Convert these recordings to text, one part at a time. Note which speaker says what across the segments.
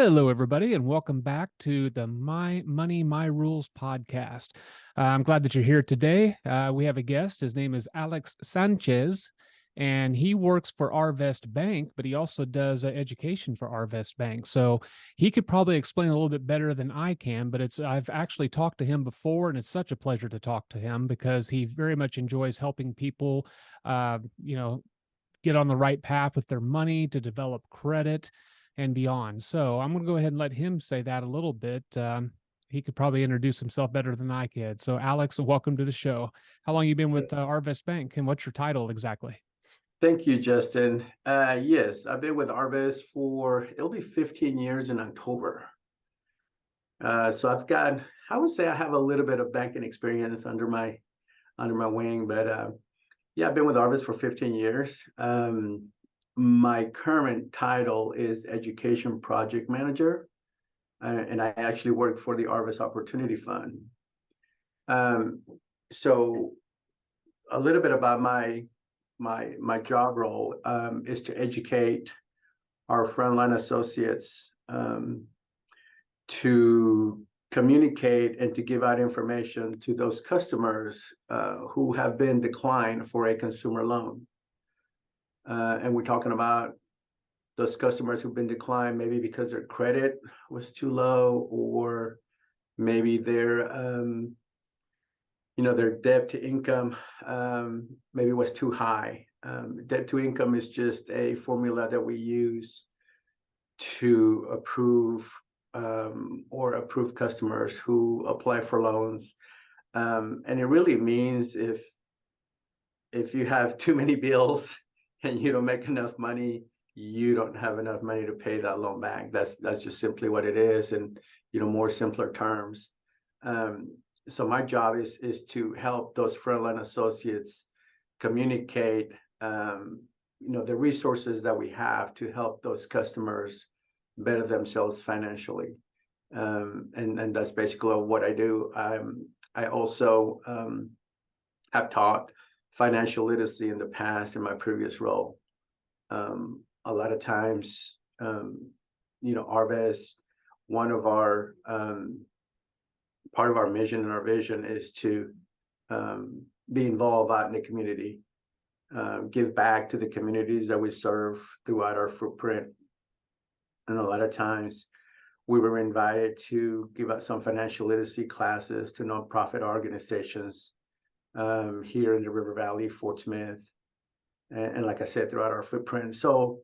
Speaker 1: Hello, everybody, and welcome back to the My Money, My Rules podcast. I'm glad that you're here today. We have a guest. His name is Alex Sanchez, and he works for Arvest Bank, but he also does education for Arvest Bank. So he could probably explain a little bit better than I can, but I've actually talked to him before, and it's such a pleasure to talk to him because he very much enjoys helping people, uh, you know, get on the right path with their money, to develop credit and beyond. So I'm going to go ahead and let him say that a little bit. He could probably introduce himself better than I could. So Alex, welcome to the show. How long you been with Arvest Bank, and what's your title exactly?
Speaker 2: Thank you, Justin. Yes, I've been with Arvest it'll be 15 years in October. So I would say I have a little bit of banking experience under my wing, but yeah, I've been with Arvest for 15 years. My current title is Education Project Manager, and I actually work for the Arvest Opportunity Fund. So a little bit about my job role is to educate our frontline associates to communicate and to give out information to those customers who have been declined for a consumer loan. And we're talking about those customers who've been declined maybe because their credit was too low, or maybe their debt to income maybe was too high. Debt to income is just a formula that we use to approve customers who apply for loans. And it really means if you have too many bills and you don't make enough money, you don't have enough money to pay that loan back. That's just simply what it is, and more simpler terms. So my job is to help those frontline associates communicate, the resources that we have to help those customers better themselves financially. And that's basically what I do. I also have taught financial literacy in the past in my previous role. A lot of times, Arvest, one of our part of our mission and our vision is to be involved out in the community, give back to the communities that we serve throughout our footprint. And a lot of times we were invited to give out some financial literacy classes to nonprofit organizations here in the River Valley, Fort Smith, and like I said, throughout our footprint. So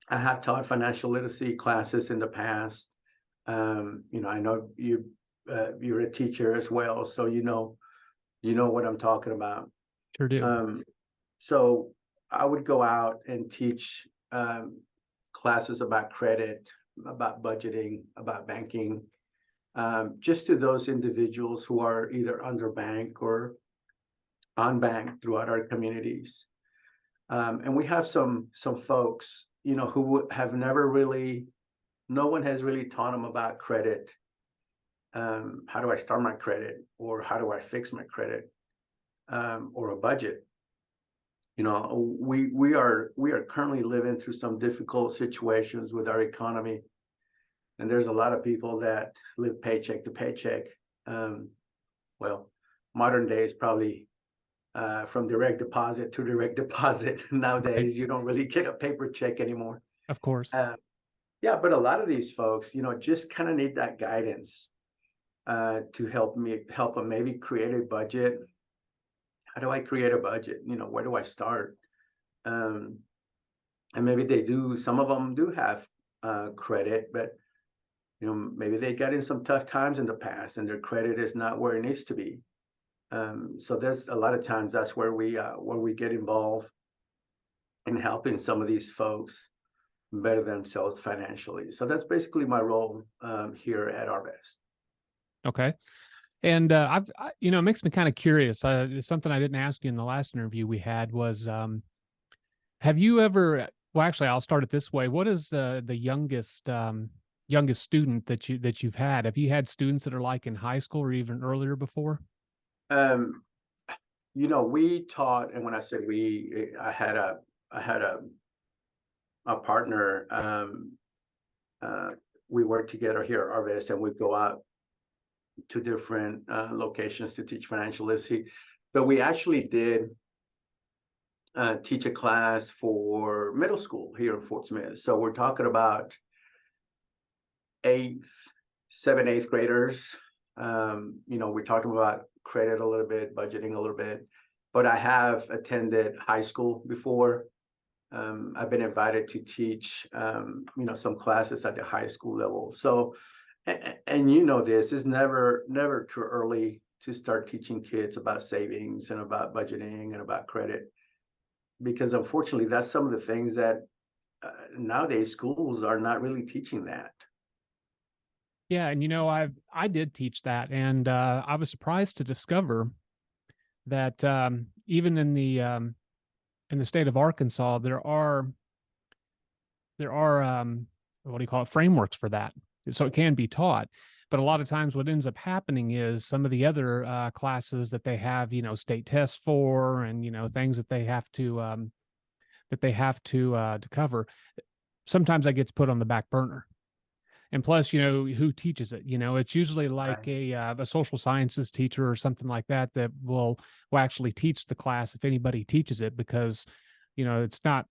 Speaker 2: I have taught financial literacy classes in the past. I know you're a teacher as well, so you know what I'm talking about.
Speaker 1: Sure do.
Speaker 2: So I would go out and teach classes about credit, about budgeting, about banking, just to those individuals who are either underbanked or unbanked throughout our communities. And we have some folks, who have no one has really taught them about credit. How do I start my credit, or how do I fix my credit, or a budget? We are currently living through some difficult situations with our economy, and there's a lot of people that live paycheck to paycheck. Well, modern days probably from direct deposit to direct deposit. Nowadays,
Speaker 1: Right.
Speaker 2: you don't really get a paper check anymore.
Speaker 1: Of course.
Speaker 2: Yeah, but a lot of these folks, just kind of need that guidance to help them maybe create a budget. How do I create a budget? Where do I start? And maybe some of them do have credit, but maybe they got in some tough times in the past and their credit is not where it needs to be. So there's a lot of times that's where we get involved in helping some of these folks better themselves financially. So that's basically my role here at Arvest.
Speaker 1: Okay. And it makes me kind of curious. It's something I didn't ask you in the last interview we had was, have you ever, well, actually, I'll start it this way. What is the youngest student that you've had? Have you had students that are like in high school or even earlier before?
Speaker 2: Um, we taught, and when I said I had a partner we work together here at Arvest, and we go out to different locations to teach financial literacy. But we actually did teach a class for middle school here in Fort Smith. So we're talking about seventh, eighth graders. We're talking about credit a little bit, budgeting a little bit, but I have attended high school before. I've been invited to teach, some classes at the high school level. So, and this is never too early to start teaching kids about savings and about budgeting and about credit, because unfortunately, that's some of the things that nowadays schools are not really teaching that.
Speaker 1: Yeah, and I did teach that, and I was surprised to discover that even in the state of Arkansas, there are what do you call it, frameworks for that, so it can be taught. But a lot of times, what ends up happening is some of the other classes that they have, state tests for, and things that they have to cover. Sometimes that gets put on the back burner. And plus, who teaches it? It's usually like
Speaker 2: Right.
Speaker 1: a social sciences teacher or something like that will actually teach the class if anybody teaches it, because it's not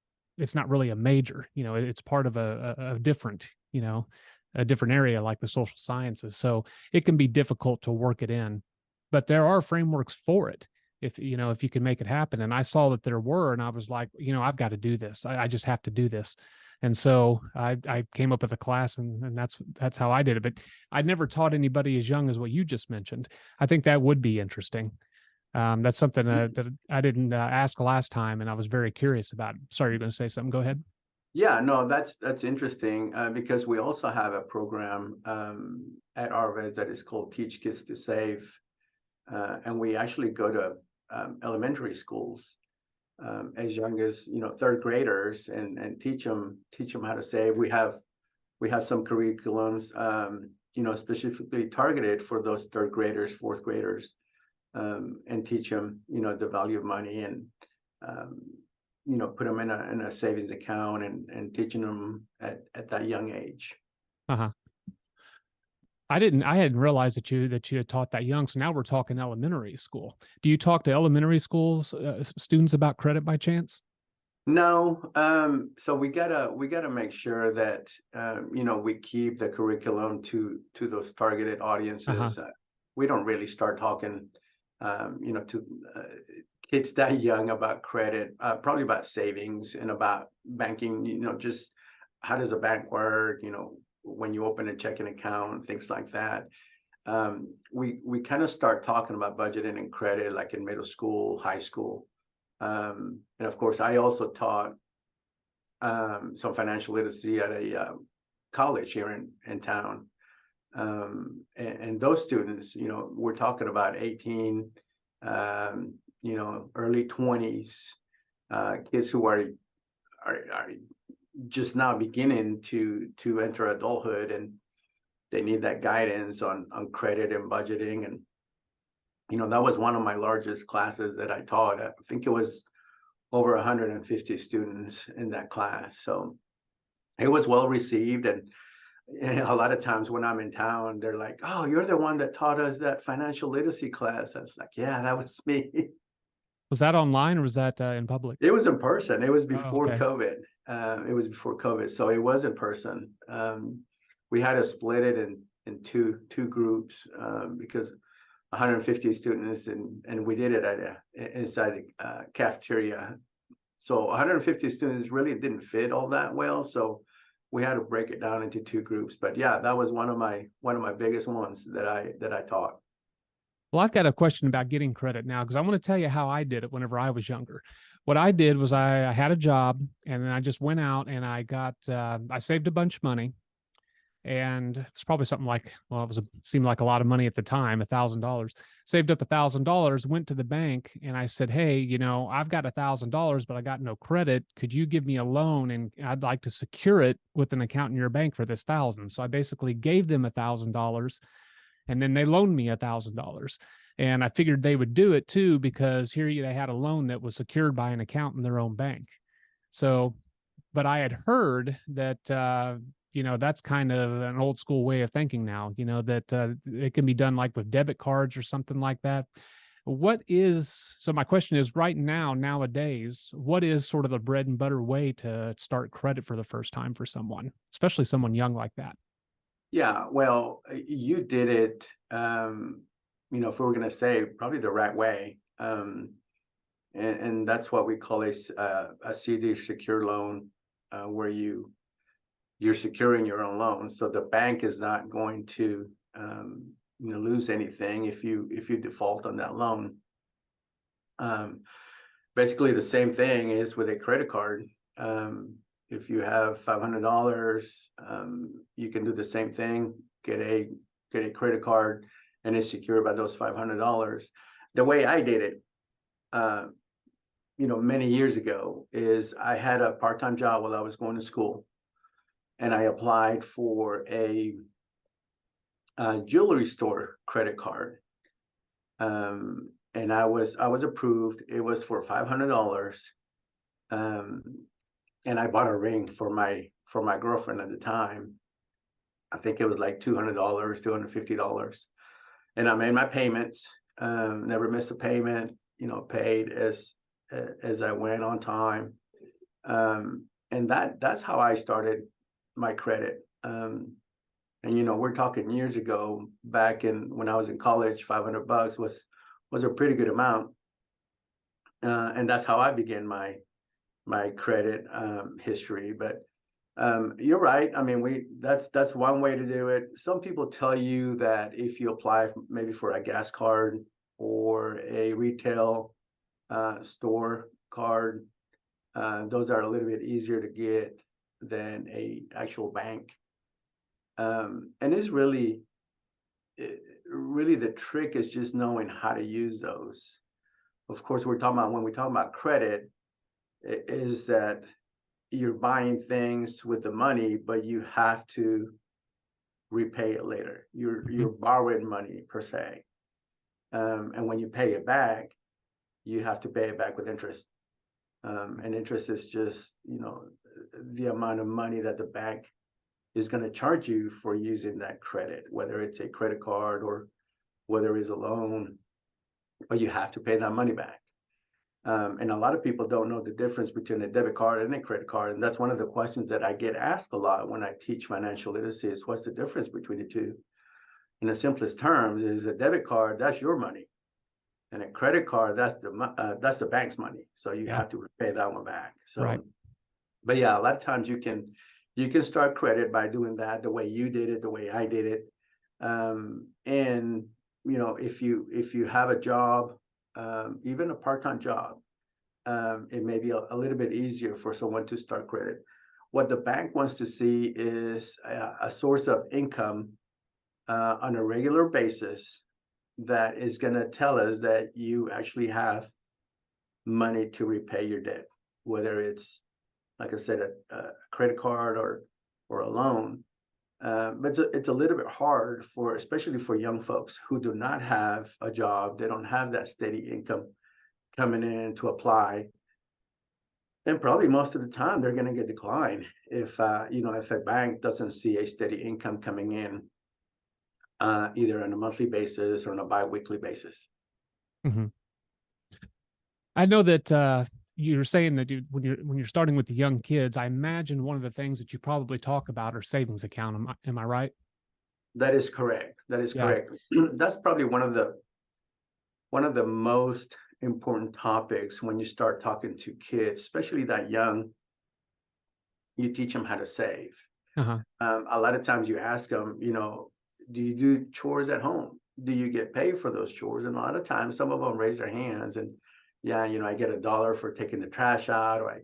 Speaker 1: really a major. It's part of a different a different area like the social sciences. So it can be difficult to work it in, but there are frameworks for it if you can make it happen. And I saw that there were, and I was like, I've got to do this. I just have to do this. And so I came up with a class, and that's how I did it. But I never taught anybody as young as what you just mentioned. I think that would be interesting. That's something that I didn't ask last time, and I was very curious about. Sorry, you're going to say something. Go ahead.
Speaker 2: Yeah, no, that's interesting, because we also have a program at Arvest that is called Teach Kids to Save, and we actually go to elementary schools as young as third graders, and teach them how to save. We have some curriculums specifically targeted for those third graders, fourth graders, and teach them the value of money, and put them in a savings account, and teaching them at that young age.
Speaker 1: Uh-huh. I hadn't realized that you had taught that young. So now we're talking elementary school. Do you talk to elementary schools students about credit by chance?
Speaker 2: No, so we gotta make sure that we keep the curriculum to those targeted
Speaker 1: Uh-huh.
Speaker 2: audiences. We don't really start talking to kids that young about credit, probably about savings and about banking, just how does a bank work, when you open a checking account, things like that. We kind of start talking about budgeting and credit like in middle school, high school. And of course, I also taught some financial literacy at a college here in town. And those students, we're talking about 18, early 20s, kids who are just now beginning to enter adulthood, and they need that guidance on credit and budgeting. And that was one of my largest classes that I taught. I think it was over 150 students in that class. So it was well received. And a lot of times when I'm in town, they're like, "Oh, you're the one that taught us that financial literacy class." I was like, "Yeah, that was me."
Speaker 1: Was that online or was that in public?
Speaker 2: It was in person. It was
Speaker 1: Oh,
Speaker 2: before
Speaker 1: okay.
Speaker 2: COVID. So it was in person. We had to split it in two groups, because 150 students, and we did it inside the cafeteria. So 150 students really didn't fit all that well. So we had to break it down into two groups. But yeah, that was one of my biggest ones that I taught.
Speaker 1: Well, I've got a question about getting credit now, because I want to tell you how I did it whenever I was younger. What I did was I had a job, and then I just went out and I saved a bunch of money, and it's probably something like, well, seemed like a lot of money at the time, $1,000. Saved up $1,000, went to the bank, and I said, "Hey, I've got $1,000, but I got no credit. Could you give me a loan? And I'd like to secure it with an account in your bank for this thousand." So I basically gave them $1,000, and then they loaned me $1,000. And I figured they would do it too, because here they had a loan that was secured by an account in their own bank. So, but I had heard that that's kind of an old school way of thinking now, that it can be done like with debit cards or something like that. So my question is right now, nowadays, what is sort of the bread and butter way to start credit for the first time for someone, especially someone young like that?
Speaker 2: Yeah, well, you did it, if we were going to say probably the right way. And that's what we call a CD secure loan, where you're securing your own loan. So the bank is not going to, lose anything if you default on that loan. Basically, the same thing is with a credit card. If you have $500, you can do the same thing. Get a credit card, and it's secured by those $500. The way I did it, many years ago, is I had a part-time job while I was going to school, and I applied for a jewelry store credit card. And I was approved. It was for $500. And I bought a ring for my girlfriend at the time. I think it was like $200, $250. And I made my payments, never missed a payment, paid as I went on time. And that's how I started my credit. And we're talking years ago, back when I was in college. $500 was a pretty good amount. And that's how I began my credit history. But you're right. I mean, that's one way to do it. Some people tell you that if you apply maybe for a gas card or a retail store card, those are a little bit easier to get than a actual bank. And it's really the trick is just knowing how to use those. Of course, when we talk about credit, is that you're buying things with the money, but you have to repay it later. You're borrowing money per se. And when you pay it back, you have to pay it back with interest. And interest is just, the amount of money that the bank is going to charge you for using that credit, whether it's a credit card or whether it's a loan, but you have to pay that money back. And a lot of people don't know the difference between a debit card and a credit card. And that's one of the questions that I get asked a lot when I teach financial literacy is, what's the difference between the two? In the simplest terms, is a debit card, that's your money. And a credit card, that's the bank's money. So you have to repay that one back. So,
Speaker 1: Right.
Speaker 2: But yeah, a lot of times you can start credit by doing that the way you did it, the way I did it. And if you have a job, even a part-time job, it may be a little bit easier for someone to start credit. What the bank wants to see is a source of income on a regular basis that is going to tell us that you actually have money to repay your debt, whether it's, like I said, a credit card or a loan. But it's a little bit hard especially for young folks who do not have a job. They don't have that steady income coming in to apply. And probably most of the time they're going to get declined if a bank doesn't see a steady income coming in, either on a monthly basis or on a bi-weekly basis.
Speaker 1: Mm-hmm. I know that you're saying that when you're starting with the young kids, I imagine one of the things that you probably talk about are savings account. Am I right?
Speaker 2: That is correct. Correct. That's probably one of the most important topics when you start talking to kids, especially that young. You teach them how to save.
Speaker 1: Uh-huh.
Speaker 2: A lot of times you ask them, do you do chores at home? Do you get paid for those chores? And a lot of times some of them raise their hands and, I get $1 for taking the trash out, or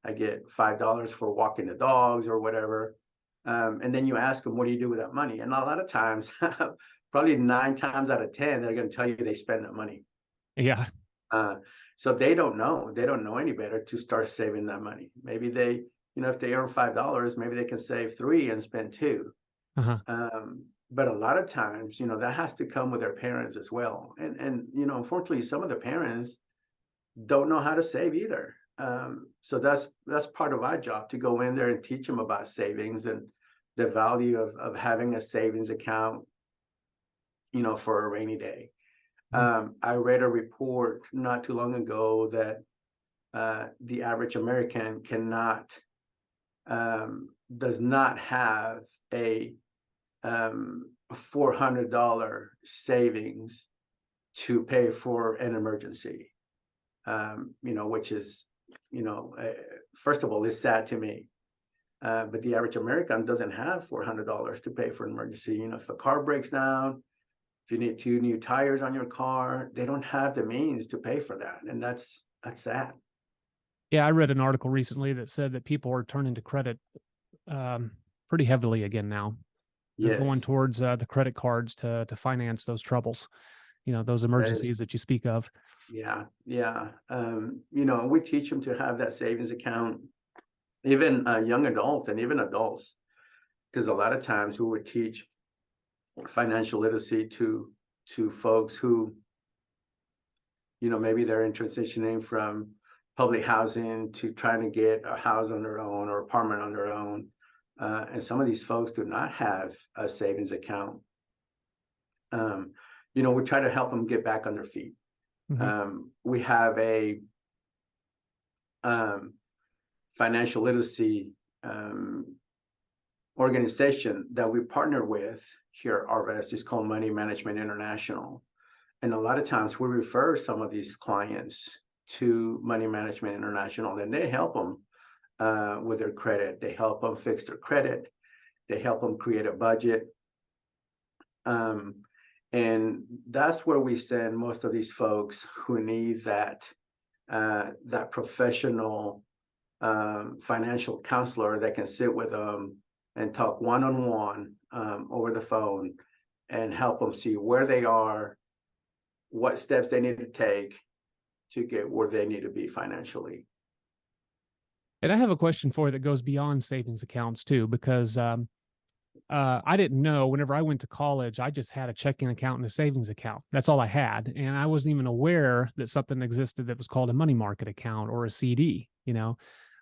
Speaker 2: I get $5 for walking the dogs or whatever. And then you ask them, what do you do with that money? And a lot of times, probably 9 times out of 10, they're going to tell you they spend that money.
Speaker 1: Yeah.
Speaker 2: So they don't know any better to start saving that money. Maybe they, if they earn $5, maybe they can save 3 and spend 2.
Speaker 1: Uh-huh.
Speaker 2: But a lot of times, that has to come with their parents as well. And unfortunately, some of the parents don't know how to save either. So that's part of our job, to go in there and teach them about savings and the value of having a savings account, for a rainy day. I read a report not too long ago that the average American does not have a $400 savings to pay for an emergency. Which is, first of all, it's sad to me. But the average American doesn't have $400 to pay for an emergency. If a car breaks down, if you need 2 new tires on your car, they don't have the means to pay for that. And that's sad.
Speaker 1: Yeah, I read an article recently that said that people are turning to credit pretty heavily again now. They're going
Speaker 2: Yes,
Speaker 1: towards the credit cards to finance those troubles, those
Speaker 2: that is,
Speaker 1: emergencies that you speak of.
Speaker 2: yeah, yeah. We teach them to have that savings account, even young adults and even adults, because a lot of times we would teach financial literacy to folks who, maybe they're in transitioning from public housing to trying to get a house on their own or apartment on their own. And some of these folks do not have a savings account. We try to help them get back on their feet. We have a financial literacy organization that we partner with here at Arvest. It's called Money Management International. And a lot of times we refer some of these clients to Money Management International, and they help them with their credit. They help them fix their credit. They help them create a budget. And that's where we send most of these folks who need that professional financial counselor that can sit with them and talk one-on-one over the phone and help them see where they are, what steps they need to take to get where they need to be financially.
Speaker 1: And I have a question for you that goes beyond savings accounts too, because I didn't know whenever I went to college, I just had a checking account and a savings account. That's all I had. And I wasn't even aware that something existed that was called a money market account or a CD,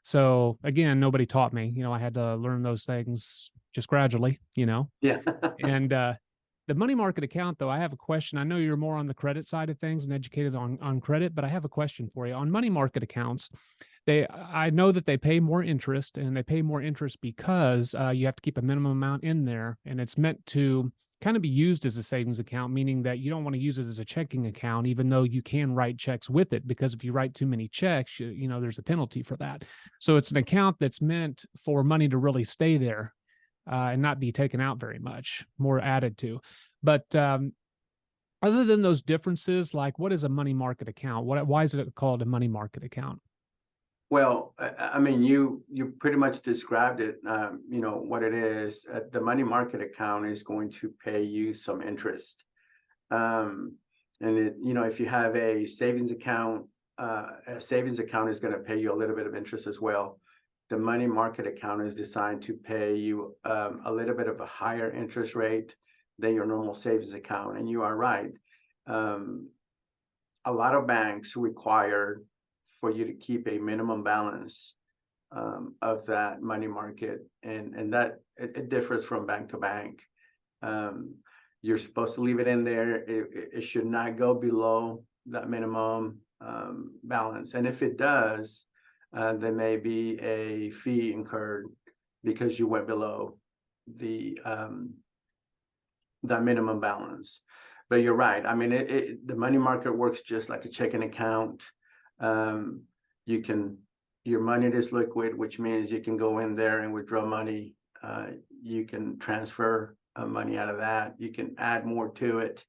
Speaker 1: So again, nobody taught me, I had to learn those things just gradually,
Speaker 2: Yeah.
Speaker 1: And the money market account, though, I have a question. I know you're more on the credit side of things and educated on credit, but I have a question for you. On money market accounts, I know that they pay more interest, and they pay more interest because you have to keep a minimum amount in there, and it's meant to kind of be used as a savings account, meaning that you don't want to use it as a checking account, even though you can write checks with it, because if you write too many checks, there's a penalty for that. So it's an account that's meant for money to really stay there and not be taken out very much, more added to. But other than those differences, like what is a money market account? Why is it called a money market account?
Speaker 2: Well, I mean, you pretty much described it, what it is. The money market account is going to pay you some interest. And if you have a savings account is going to pay you a little bit of interest as well. The money market account is designed to pay you a little bit of a higher interest rate than your normal savings account. And you are right. A lot of banks require for you to keep a minimum balance of that money market, and that it differs from bank to bank. You're supposed to leave it in there. It should not go below that minimum balance, and if it does, there may be a fee incurred because you went below the minimum balance. But you're right. I mean, the money market works just like a checking account. Your money is liquid, which means you can go in there and withdraw money. You can transfer money out of that. You can add more to it.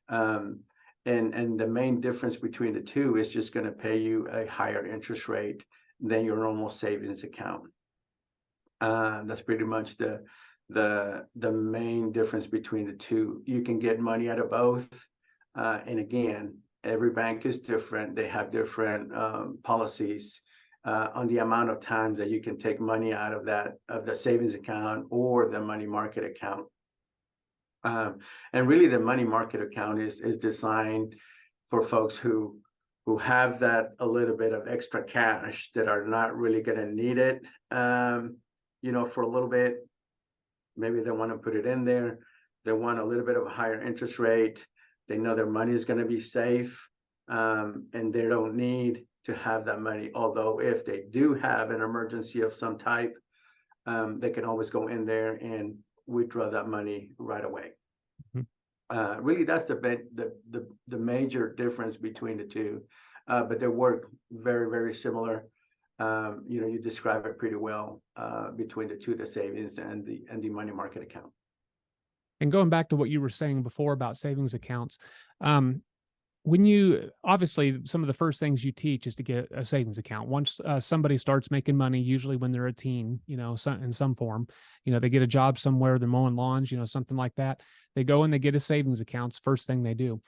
Speaker 2: And the main difference between the two is just going to pay you a higher interest rate than your normal savings account. That's pretty much the main difference between the two. You can get money out of both. And again, every bank is different. They have different policies on the amount of times that you can take money out of the savings account or the money market account. And really, the money market account is designed for folks who have that a little bit of extra cash that are not really going to need it, for a little bit. Maybe they want to put it in there. They want a little bit of a higher interest rate. They know their money is going to be safe, and they don't need to have that money. Although if they do have an emergency of some type, they can always go in there and withdraw that money right away. Really, that's the major difference between the two, but they work very, very similar. You describe it pretty well between the two, the savings and the money market account.
Speaker 1: And going back to what you were saying before about savings accounts, when you obviously some of the first things you teach is to get a savings account. Once somebody starts making money, usually when they're a teen, in some form, they get a job somewhere, they're mowing lawns, something like that. They go and they get a savings account. First thing they do.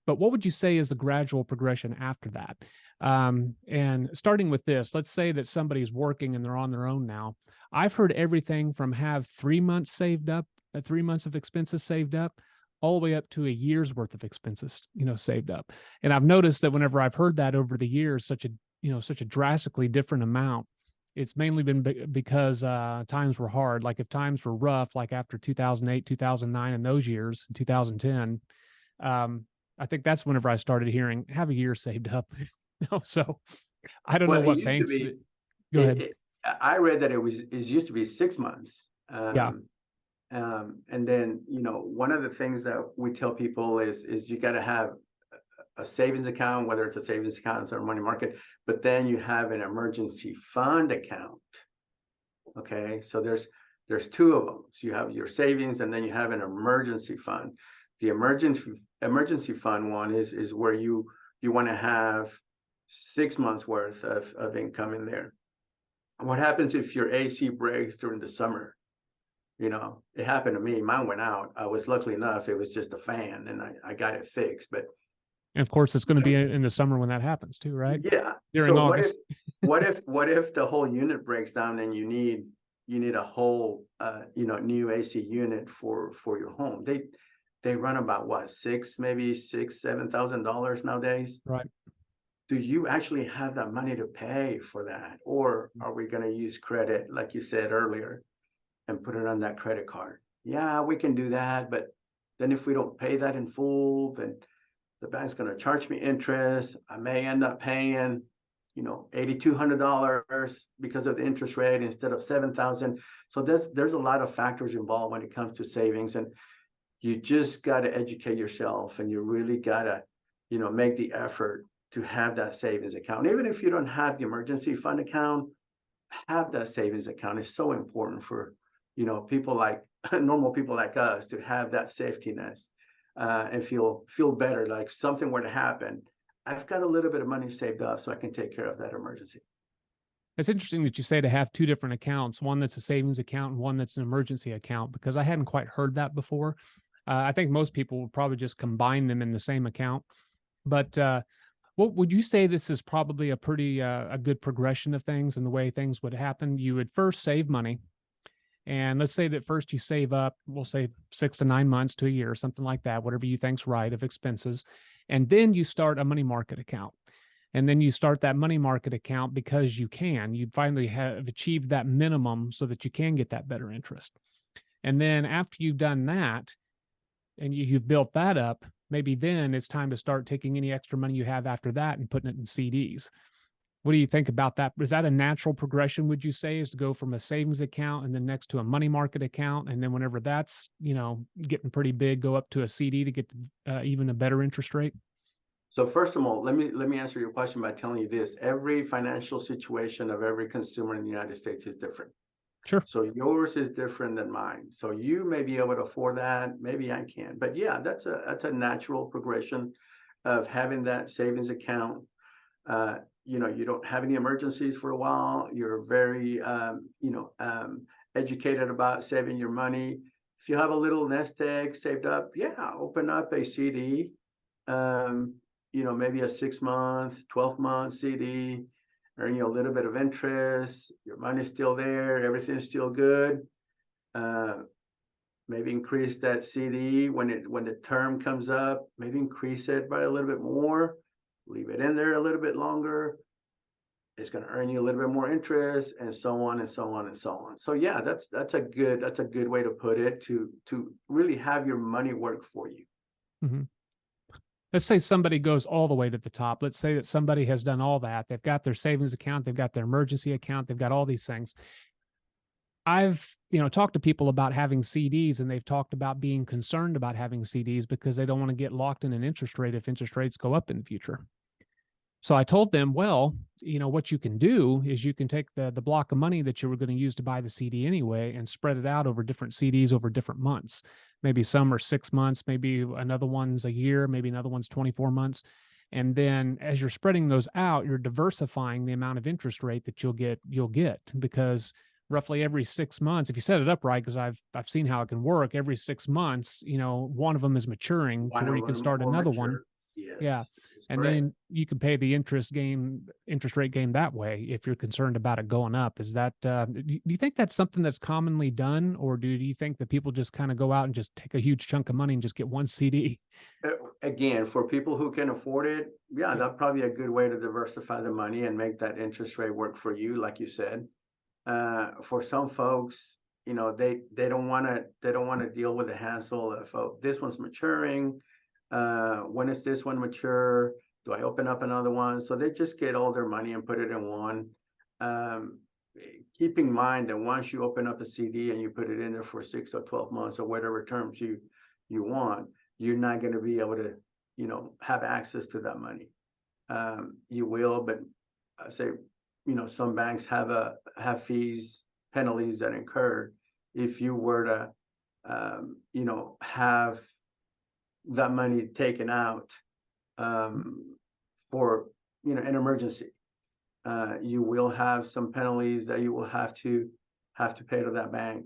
Speaker 1: But what would you say is the gradual progression after that? And starting with this, let's say that somebody's working and they're on their own now. I've heard everything from have 3 months saved up, 3 months of expenses saved up, all the way up to a year's worth of expenses, saved up. And I've noticed that whenever I've heard that over the years, such a drastically different amount, it's mainly been because times were hard. Like if times were rough, like after 2008, 2009, and those years, 2010, I think that's whenever I started hearing have a year saved up. So I don't know
Speaker 2: Well, it
Speaker 1: what
Speaker 2: used to
Speaker 1: banks.
Speaker 2: be.
Speaker 1: Go ahead.
Speaker 2: I read that it used to be 6 months.
Speaker 1: Yeah.
Speaker 2: And then, one of the things that we tell people is you got to have a savings account, whether it's a savings account or money market, but then you have an emergency fund account. Okay, so there's two of them. So you have your savings, and then you have an emergency fund. The emergency fund one is where you want to have 6 months worth of income in there. What happens if your AC breaks during the summer? It happened to me. Mine went out. I was luckily enough, it was just a fan, and I got it fixed. But
Speaker 1: And of course, it's going to be in the summer when that happens too, right?
Speaker 2: yeah.
Speaker 1: During
Speaker 2: So
Speaker 1: August.
Speaker 2: what if the whole unit breaks down and you need a whole new AC unit for your home? They run about what, maybe $7,000 nowadays.
Speaker 1: Right.
Speaker 2: Do you actually have that money to pay for that, or are we going to use credit, like you said earlier, and put it on that credit card? Yeah, we can do that, but then if we don't pay that in full, then the bank's going to charge me interest. I may end up paying, $8,200 because of the interest rate instead of $7,000. So there's a lot of factors involved when it comes to savings, and you just got to educate yourself, and you really got to, make the effort to have that savings account. Even if you don't have the emergency fund account, have that savings account. Is so important for people like normal people like us to have that safety net, and feel better. Like something were to happen, I've got a little bit of money saved up so I can take care of that emergency.
Speaker 1: It's interesting that you say to have two different accounts, one that's a savings account and one that's an emergency account, because I hadn't quite heard that before. I think most people would probably just combine them in the same account. But what would you say this is probably a pretty a good progression of things and the way things would happen? You would first save money. And let's say that first you save up, we'll say 6 to 9 months to a year, something like that, whatever you think's right of expenses. And then you start a money market account. And then you start that money market account because you finally have achieved that minimum so that you can get that better interest. And then after you've done that and you've built that up, maybe then it's time to start taking any extra money you have after that and putting it in CDs. What do you think about that? Is that a natural progression, would you say, is to go from a savings account and then next to a money market account? And then whenever that's, getting pretty big, go up to a CD to get even a better interest rate?
Speaker 2: So first of all, let me answer your question by telling you this. Every financial situation of every consumer in the United States is different.
Speaker 1: Sure.
Speaker 2: So yours is different than mine. So you may be able to afford that. Maybe I can. But yeah, that's a natural progression of having that savings account. You don't have any emergencies for a while. You're very, educated about saving your money. If you have a little nest egg saved up, yeah, open up a CD, maybe a 6-month, 12-month CD, earn you a little bit of interest. Your money's still there. Everything's still good. Maybe increase that CD when the term comes up. Maybe increase it by a little bit more. Leave it in there a little bit longer. it's going to earn you a little bit more interest, and so on and so on and so on. So yeah, that's a good way to put it, to really have your money work for you.
Speaker 1: Mhm. Let's say somebody goes all the way to the top. Let's say that somebody has done all that. They've got their savings account, they've got their emergency account, they've got all these things. I've, talked to people about having CDs, and they've talked about being concerned about having CDs because they don't want to get locked in an interest rate if interest rates go up in the future. So I told them, well, what you can do is you can take the block of money that you were going to use to buy the CD anyway and spread it out over different CDs over different months. Maybe some are 6 months, maybe another one's a year, maybe another one's 24 months. And then as you're spreading those out, you're diversifying the amount of interest rate that you'll get because roughly every 6 months, if you set it up right, because I've seen how it can work, every 6 months, one of them is maturing to
Speaker 2: One
Speaker 1: where
Speaker 2: of
Speaker 1: you can
Speaker 2: them
Speaker 1: start
Speaker 2: more
Speaker 1: another one.
Speaker 2: mature. Yes,
Speaker 1: Yeah.
Speaker 2: it's
Speaker 1: And
Speaker 2: correct.
Speaker 1: then you can pay the interest rate game that way if you're concerned about it going up. Is that, do you think that's something that's commonly done? Or do you think that people just kind of go out and just take a huge chunk of money and just get one CD?
Speaker 2: Again, for people who can afford it, yeah,
Speaker 1: Yeah.
Speaker 2: that's probably a good way to diversify the money and make that interest rate work for you, like you said. For some folks, they don't want to deal with the hassle of, oh, this one's maturing. When is this one mature? Do I open up another one? So they just get all their money and put it in one. Um, Keep in mind that once you open up a CD and you put it in there for 6 or 12 months or whatever terms you want, you're not going to be able to, have access to that money. You will, but I say, some banks have fees, penalties that incur if you were to, have that money taken out, for, an emergency. You will have some penalties that you will have to pay to that bank.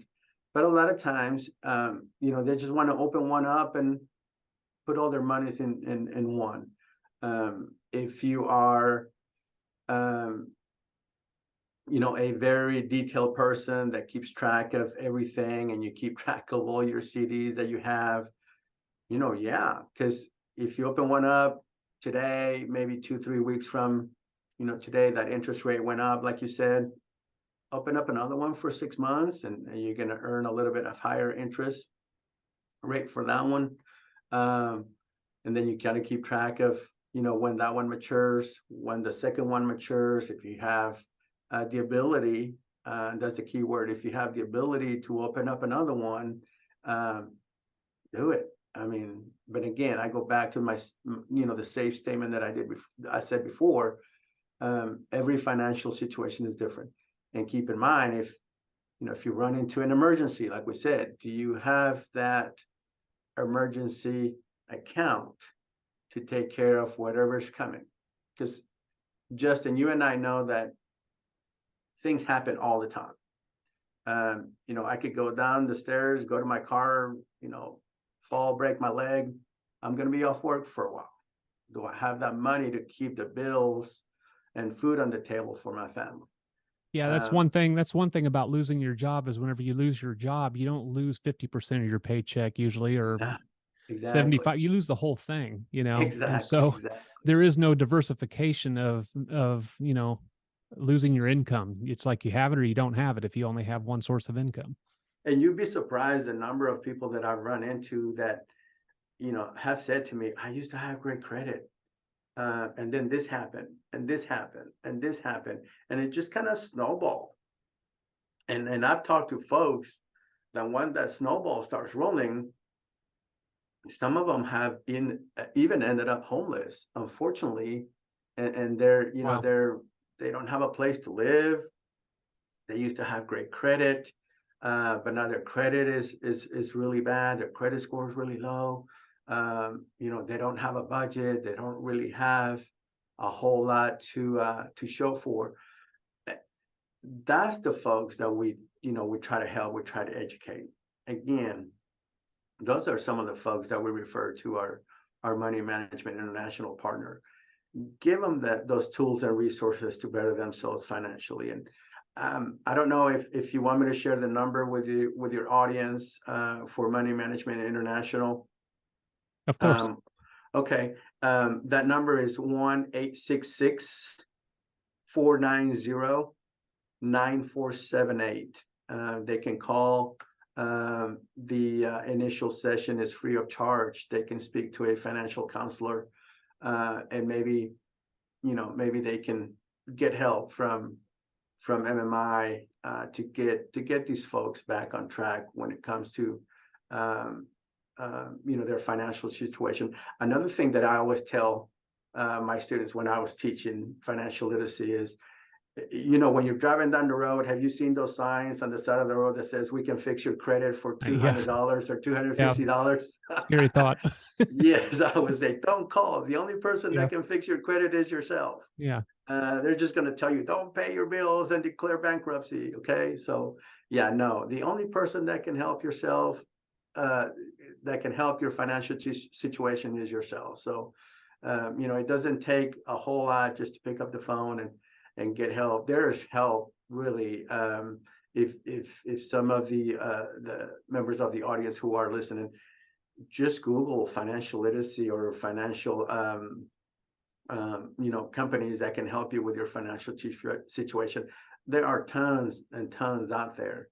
Speaker 2: But a lot of times, they just want to open one up and put all their monies in one. If you are, um, a very detailed person that keeps track of everything, and you keep track of all your CDs that you have, yeah, because if you open one up today, maybe 2, 3 weeks from, today, that interest rate went up, like you said, open up another one for 6 months, and you're going to earn a little bit of higher interest rate for that one. And then you kind of keep track of, when that one matures, when the second one matures. If you have the ability, that's the key word, if you have the ability to open up another one, do it. I mean, but again, I go back to my, the safe statement that I said before. Every financial situation is different. And keep in mind, if you run into an emergency, like we said, do you have that emergency account to take care of whatever's coming? Because Justin, you and I know that things happen all the time. I could go down the stairs, go to my car, fall, break my leg. I'm going to be off work for a while. Do I have that money to keep the bills and food on the table for my family?
Speaker 1: Yeah, that's
Speaker 2: Um,
Speaker 1: one thing. That's one thing about losing your job is whenever you lose your job, you don't lose 50% of your paycheck usually, or
Speaker 2: yeah, exactly,
Speaker 1: 75, you lose the whole thing. And
Speaker 2: exactly,
Speaker 1: so
Speaker 2: exactly.
Speaker 1: there is no diversification of losing your income. It's like you have it or you don't have it if you only have one source of income.
Speaker 2: And you'd be surprised the number of people that I've run into that, have said to me, I used to have great credit. And then this happened, and this happened, and this happened, and it just kind of snowballed. And I've talked to folks that when that snowball starts rolling, some of them have even ended up homeless, unfortunately, and they're,
Speaker 1: Wow.
Speaker 2: they don't have a place to live. They used to have great credit, but now their credit is really bad. Their credit score is really low. They don't have a budget. They don't really have a whole lot to show for. That's the folks that we try to help. We try to educate. Again, those are some of the folks that we refer to our Money Management International partner. Give them those tools and resources to better themselves financially. And I don't know if you want me to share the number with your audience for Money Management International.
Speaker 1: Of course.
Speaker 2: Okay, that number is 1-866 490-9478. They can call. The initial session is free of charge. They can speak to a financial counselor, and maybe they can get help from MMI to get these folks back on track when it comes to their financial situation. Another thing that I always tell my students when I was teaching financial literacy is, when you're driving down the road, have you seen those signs on the side of the road that says we can fix your credit for
Speaker 1: Yeah.
Speaker 2: $200 or
Speaker 1: Yeah.
Speaker 2: $250?
Speaker 1: Scary thought.
Speaker 2: Yes, I would say don't call. The only person
Speaker 1: Yeah.
Speaker 2: that can fix your credit is yourself.
Speaker 1: Yeah.
Speaker 2: They're just going to tell you don't pay your bills and declare bankruptcy. Okay, so yeah, no, the only person that can help yourself, that can help your financial situation is yourself. So it doesn't take a whole lot just to pick up the phone and get help. There is help, really. If some of the members of the audience who are listening, just Google financial literacy or financial companies that can help you with your financial situation. There are tons and tons out there.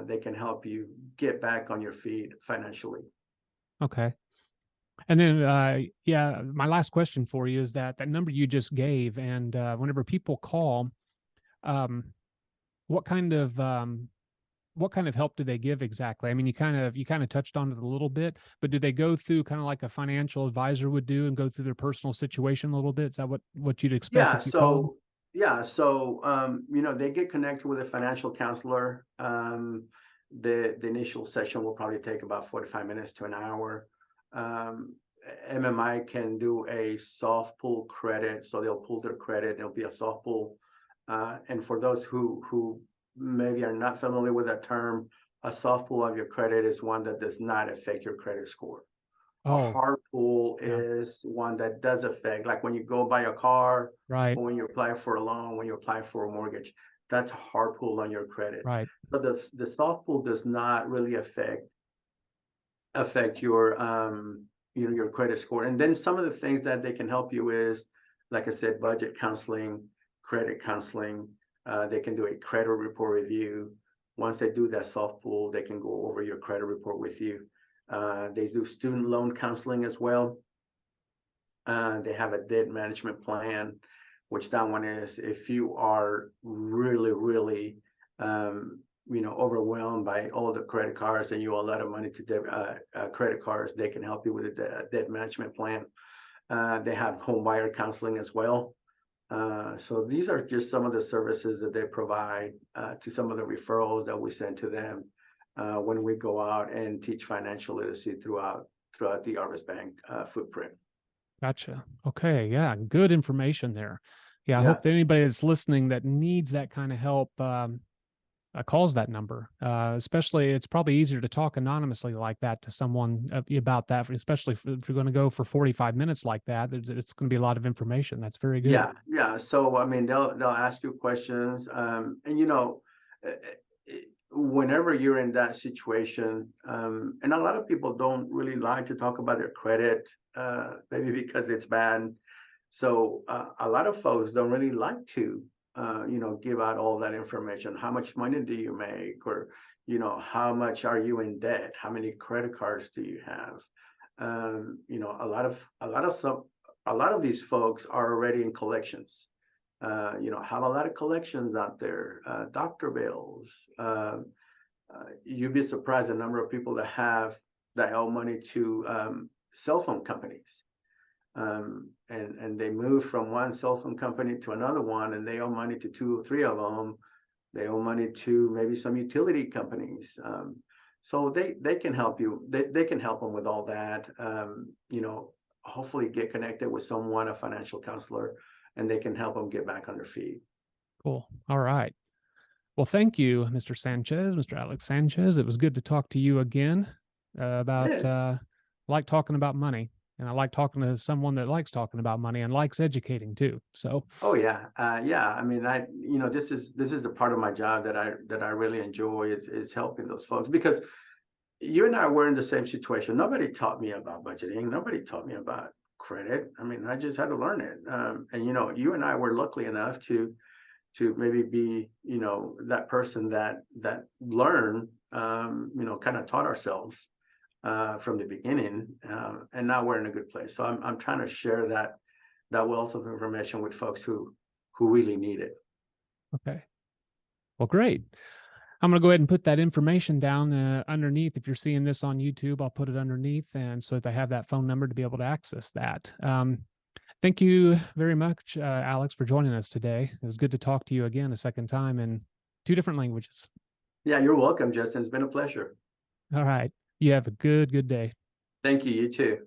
Speaker 2: They can help you get back on your feet financially.
Speaker 1: Okay. And then, my last question for you is that number you just gave, and whenever people call, what kind of help do they give exactly? I mean, you kind of touched on it a little bit, but do they go through kind of like a financial advisor would do and go through their personal situation a little bit? Is that what you'd expect
Speaker 2: Yeah.
Speaker 1: if you called?
Speaker 2: They get connected with a financial counselor. The initial session will probably take about 45 minutes to an hour. MMI can do a soft pull credit, so they'll pull their credit. It'll be a soft pull. And for those who maybe are not familiar with that term, a soft pull of your credit is one that does not affect your credit score. A
Speaker 1: Oh,
Speaker 2: hard pull
Speaker 1: yeah.
Speaker 2: is one that does affect, like when you go buy a car,
Speaker 1: Right.
Speaker 2: or when you apply for a loan, when you apply for a mortgage, that's a hard pull on your credit.
Speaker 1: Right.
Speaker 2: But the soft pull does not really affect your your credit score. And then some of the things that they can help you is, like I said, budget counseling, credit counseling. They can do a credit report review. Once they do that soft pull, they can go over your credit report with you. They do student loan counseling as well. They have a debt management plan, which that one is if you are really, really overwhelmed by all the credit cards and you owe a lot of money to credit cards, they can help you with a debt management plan. They have home buyer counseling as well. So these are just some of the services that they provide, to some of the referrals that we send to them when we go out and teach financial literacy throughout the Arvest Bank footprint.
Speaker 1: Gotcha. Okay. Yeah. Good information there. Yeah. I
Speaker 2: Yeah.
Speaker 1: hope that anybody that's listening that needs that kind of help calls that number. Especially, it's probably easier to talk anonymously like that to someone about that, especially if you're going to go for 45 minutes like that. It's going to be a lot of information. That's very good.
Speaker 2: Yeah. So I mean, they'll ask you questions, and whenever you're in that situation, and a lot of people don't really like to talk about their credit, maybe because it's bad. So a lot of folks don't really like to, give out all that information. How much money do you make, or how much are you in debt? How many credit cards do you have? A lot of these folks are already in collections. Have a lot of collections out there, doctor bills. You'd be surprised the number of people that owe money to cell phone companies. And they move from one cell phone company to another one, and they owe money to 2 or 3 of them. They owe money to maybe some utility companies. So they can help you. They can help them with all that. Hopefully get connected with someone, a financial counselor, and they can help them get back on their feet.
Speaker 1: Cool. All right. Well, thank you, Mr. Sanchez, Mr. Alex Sanchez. It was good to talk to you again about,
Speaker 2: Yes.
Speaker 1: I like talking about money, and I like talking to someone that likes talking about money and likes educating too. So,
Speaker 2: Oh yeah. Yeah. I mean, this is a part of my job that I really enjoy is helping those folks, because you and I were in the same situation. Nobody taught me about budgeting. Nobody taught me about credit. I mean, I just had to learn it. And you know, you and I were lucky enough to maybe be, you know, that person that learned, you know, kind of taught ourselves from the beginning, and now we're in a good place. So I'm trying to share that wealth of information with folks who really need it.
Speaker 1: Okay. Well, great. I'm going to go ahead and put that information down underneath. If you're seeing this on YouTube, I'll put it underneath, and so that I have that phone number to be able to access that. Thank you very much, Alex, for joining us today. It was good to talk to you again a second time in 2 different languages.
Speaker 2: Yeah, you're welcome, Justin. It's been a pleasure.
Speaker 1: All right. You have a good day.
Speaker 2: Thank you. You too.